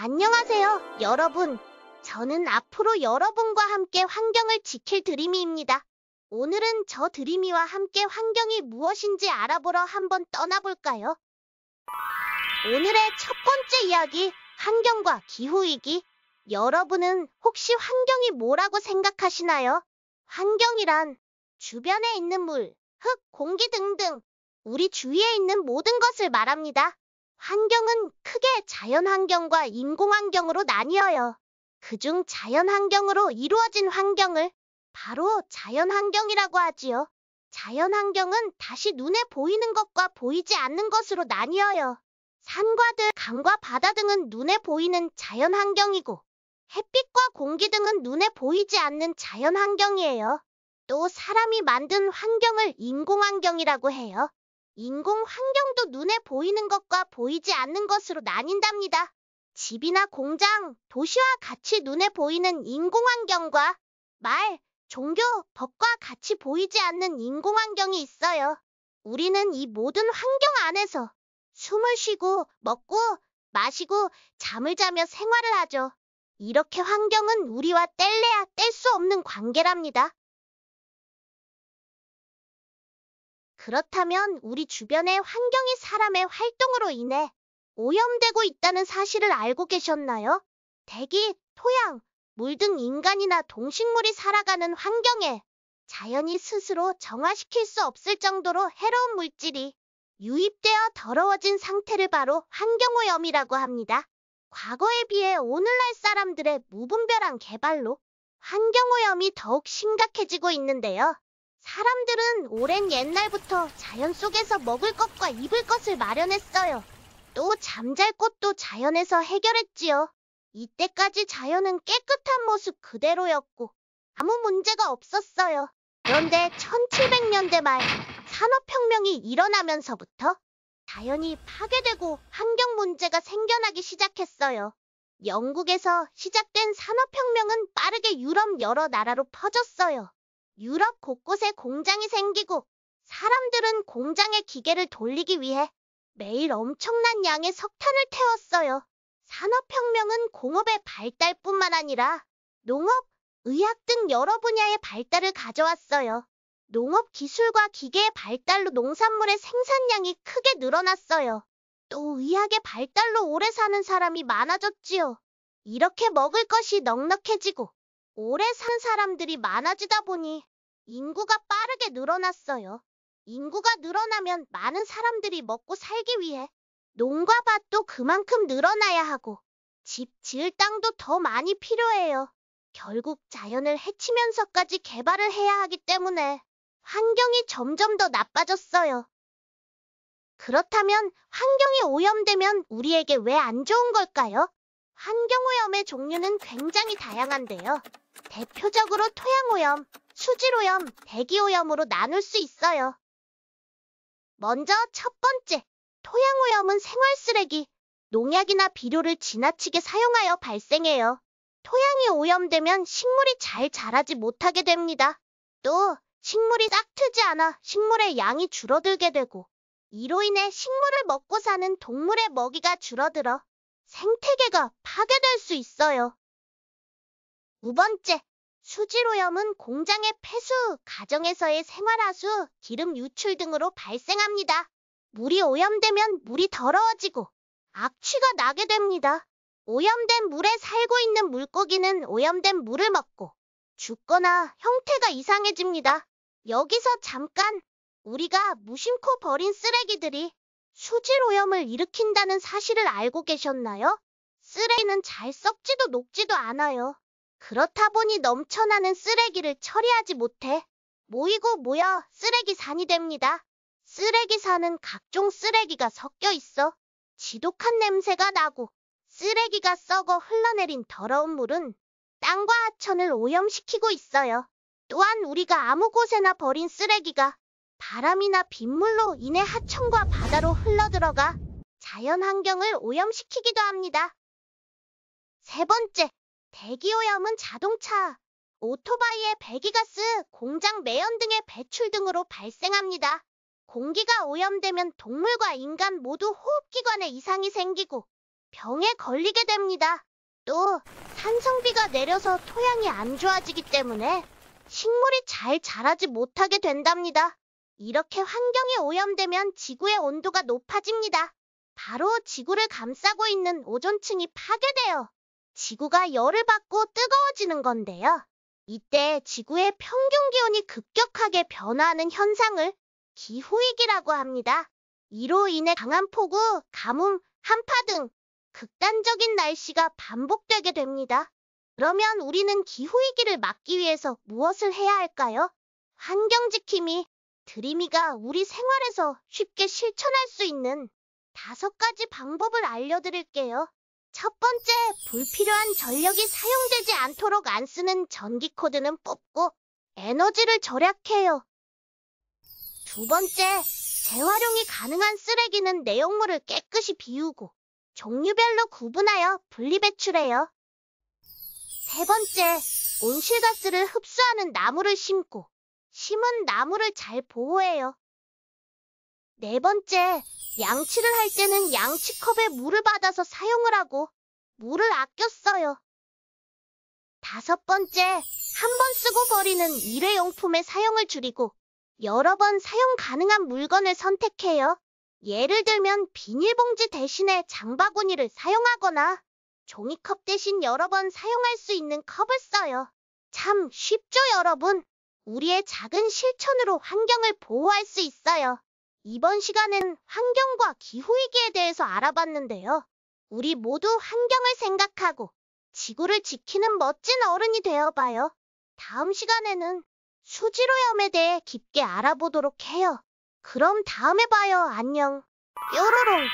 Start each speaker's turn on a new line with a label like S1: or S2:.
S1: 안녕하세요, 여러분. 저는 앞으로 여러분과 함께 환경을 지킬 드림이입니다. 오늘은 저 드림이와 함께 환경이 무엇인지 알아보러 한번 떠나볼까요? 오늘의 첫 번째 이야기, 환경과 기후위기. 여러분은 혹시 환경이 뭐라고 생각하시나요? 환경이란 주변에 있는 물, 흙, 공기 등등 우리 주위에 있는 모든 것을 말합니다. 환경은 크게 자연환경과 인공환경으로 나뉘어요. 그중 자연환경으로 이루어진 환경을 바로 자연환경이라고 하지요. 자연환경은 다시 눈에 보이는 것과 보이지 않는 것으로 나뉘어요. 산과 들, 강과 바다 등은 눈에 보이는 자연환경이고 햇빛과 공기 등은 눈에 보이지 않는 자연환경이에요. 또 사람이 만든 환경을 인공환경이라고 해요. 인공환경도 눈에 보이는 것과 보이지 않는 것으로 나뉜답니다. 집이나 공장, 도시와 같이 눈에 보이는 인공환경과 말, 종교, 법과 같이 보이지 않는 인공환경이 있어요. 우리는 이 모든 환경 안에서 숨을 쉬고, 먹고, 마시고, 잠을 자며 생활을 하죠. 이렇게 환경은 우리와 뗄래야 뗄 수 없는 관계랍니다. 그렇다면 우리 주변의 환경이 사람의 활동으로 인해 오염되고 있다는 사실을 알고 계셨나요? 대기, 토양, 물 등 인간이나 동식물이 살아가는 환경에 자연이 스스로 정화시킬 수 없을 정도로 해로운 물질이 유입되어 더러워진 상태를 바로 환경오염이라고 합니다. 과거에 비해 오늘날 사람들의 무분별한 개발로 환경오염이 더욱 심각해지고 있는데요. 사람들은 오랜 옛날부터 자연 속에서 먹을 것과 입을 것을 마련했어요. 또 잠잘 곳도 자연에서 해결했지요. 이때까지 자연은 깨끗한 모습 그대로였고 아무 문제가 없었어요. 그런데 1700년대 말 산업혁명이 일어나면서부터 자연이 파괴되고 환경 문제가 생겨나기 시작했어요. 영국에서 시작된 산업혁명은 빠르게 유럽 여러 나라로 퍼졌어요. 유럽 곳곳에 공장이 생기고 사람들은 공장의 기계를 돌리기 위해 매일 엄청난 양의 석탄을 태웠어요. 산업혁명은 공업의 발달뿐만 아니라 농업, 의학 등 여러 분야의 발달을 가져왔어요. 농업 기술과 기계의 발달로 농산물의 생산량이 크게 늘어났어요. 또 의학의 발달로 오래 사는 사람이 많아졌지요. 이렇게 먹을 것이 넉넉해지고 오래 산 사람들이 많아지다 보니 인구가 빠르게 늘어났어요. 인구가 늘어나면 많은 사람들이 먹고 살기 위해 농과 밭도 그만큼 늘어나야 하고 집 지을 땅도 더 많이 필요해요. 결국 자연을 해치면서까지 개발을 해야 하기 때문에 환경이 점점 더 나빠졌어요. 그렇다면 환경이 오염되면 우리에게 왜 안 좋은 걸까요? 환경오염의 종류는 굉장히 다양한데요. 대표적으로 토양오염, 수질오염, 대기오염으로 나눌 수 있어요. 먼저 첫 번째, 토양오염은 생활쓰레기, 농약이나 비료를 지나치게 사용하여 발생해요. 토양이 오염되면 식물이 잘 자라지 못하게 됩니다. 또 식물이 싹 트지 않아 식물의 양이 줄어들게 되고 이로 인해 식물을 먹고 사는 동물의 먹이가 줄어들어 생태계가 파괴될 수 있어요. 두 번째, 수질오염은 공장의 폐수, 가정에서의 생활하수, 기름 유출 등으로 발생합니다. 물이 오염되면 물이 더러워지고 악취가 나게 됩니다. 오염된 물에 살고 있는 물고기는 오염된 물을 먹고 죽거나 형태가 이상해집니다. 여기서 잠깐, 우리가 무심코 버린 쓰레기들이 수질오염을 일으킨다는 사실을 알고 계셨나요? 쓰레기는 잘 썩지도 녹지도 않아요. 그렇다 보니 넘쳐나는 쓰레기를 처리하지 못해 모이고 모여 쓰레기산이 됩니다. 쓰레기산은 각종 쓰레기가 섞여 있어 지독한 냄새가 나고 쓰레기가 썩어 흘러내린 더러운 물은 땅과 하천을 오염시키고 있어요. 또한 우리가 아무 곳에나 버린 쓰레기가 바람이나 빗물로 인해 하천과 바다로 흘러들어가 자연환경을 오염시키기도 합니다. 세 번째, 대기오염은 자동차, 오토바이의 배기가스, 공장 매연 등의 배출 등으로 발생합니다. 공기가 오염되면 동물과 인간 모두 호흡기관에 이상이 생기고 병에 걸리게 됩니다. 또 산성비가 내려서 토양이 안 좋아지기 때문에 식물이 잘 자라지 못하게 된답니다. 이렇게 환경이 오염되면 지구의 온도가 높아집니다. 바로 지구를 감싸고 있는 오존층이 파괴되어 지구가 열을 받고 뜨거워지는 건데요. 이때 지구의 평균 기온이 급격하게 변화하는 현상을 기후위기라고 합니다. 이로 인해 강한 폭우, 가뭄, 한파 등 극단적인 날씨가 반복되게 됩니다. 그러면 우리는 기후위기를 막기 위해서 무엇을 해야 할까요? 환경지킴이 드림이가 우리 생활에서 쉽게 실천할 수 있는 5가지 방법을 알려드릴게요. 첫 번째, 불필요한 전력이 사용되지 않도록 안 쓰는 전기 코드는 뽑고 에너지를 절약해요. 두 번째, 재활용이 가능한 쓰레기는 내용물을 깨끗이 비우고 종류별로 구분하여 분리배출해요. 세 번째, 온실가스를 흡수하는 나무를 심고 심은 나무를 잘 보호해요. 네 번째, 양치를 할 때는 양치컵에 물을 받아서 사용을 하고 물을 아껴 써요. 다섯 번째, 한 번 쓰고 버리는 일회용품의 사용을 줄이고 여러 번 사용 가능한 물건을 선택해요. 예를 들면 비닐봉지 대신에 장바구니를 사용하거나 종이컵 대신 여러 번 사용할 수 있는 컵을 써요. 참 쉽죠, 여러분? 우리의 작은 실천으로 환경을 보호할 수 있어요. 이번 시간엔 환경과 기후위기에 대해서 알아봤는데요. 우리 모두 환경을 생각하고 지구를 지키는 멋진 어른이 되어봐요. 다음 시간에는 수질오염에 대해 깊게 알아보도록 해요. 그럼 다음에 봐요. 안녕. 뾰로롱.